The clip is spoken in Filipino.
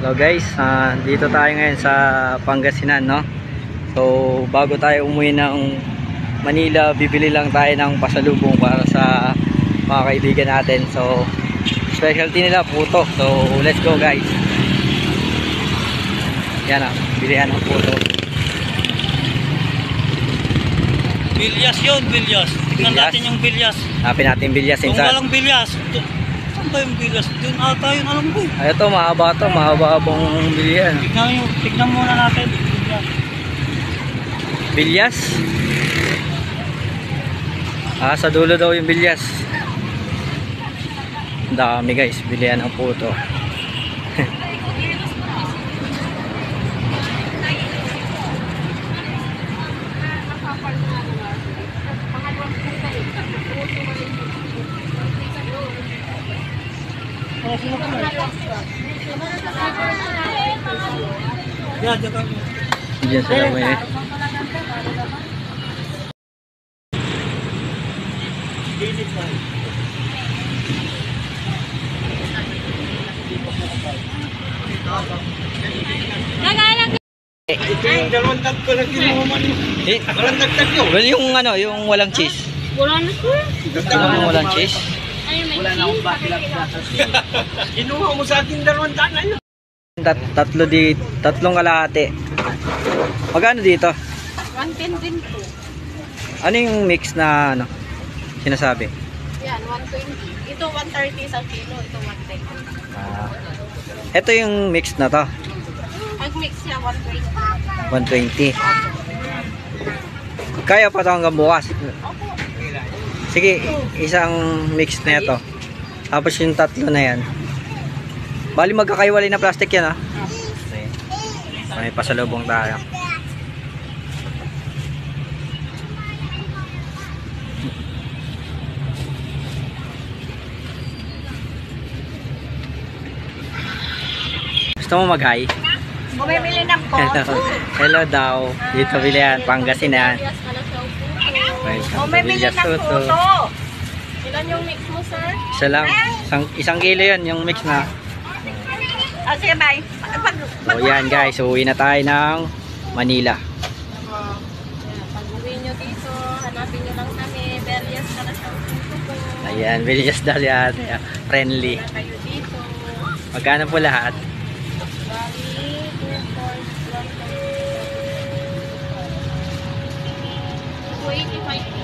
Hello guys, dito tayo ngayon sa Pangasinan, no? So bago tayo umuwi ng Manila, bibili lang tayo ng pasalubong para sa mga kaibigan natin. So specialty nila puto. So let's go guys. Yan bilihan ng puto. Bilyas yun, bilyas. Tignan natin yung bilyas. Hanapin natin bilyas Kung insan. walang bilyas, saan ba yung bilyas? Doon ata yun, alam ko. Ay, ito mahaba-habong bilihan. Tignan muna natin. Bilyas? Sa dulo daw yung bilyas. Ang dami guys, bilihan ng puto. Yeah, dyan. Diyan sila may Dalawang tag ko na kinuha man. Walang dagdag yun. well, yung ano, yung walang cheese. Wala na sir. Yung walang cheese. Ay, may cheese. Kinuha mo sa akin dalawang tag na yun. Tatlong kalahati. Magkano dito? 110 din po. Ano yung mix na ano sinasabi? Yan, 120. Ito 130 sa kilo, ito 110. Ito yung mix na to. Ang mix siya 120. 120. Kaya pa to hanggang bukas. Opo. Sige, isang mix na ito. Tapos yung tatlo na yan. Bali magkakaiwalay na plastic yan Okay. May pasalubong tayo. Gusto mo mag-hi? Bumibili ng po. Hello daw. Dito bilihan, Pangasinan. Bumibili ng puto. Ilan yung mix mo, sir? Isa lang. Isang kilo yun yung mix na. Sige, bye. So yan guys, uwi na tayo ng Manila. Pag-uwi nyo dito, hanapin nyo lang kami. Berias ka na sa puto po. Ayan, Villas daw yan. Friendly. Kaya kayo dito. Magkano po lahat? Bali, 285 po.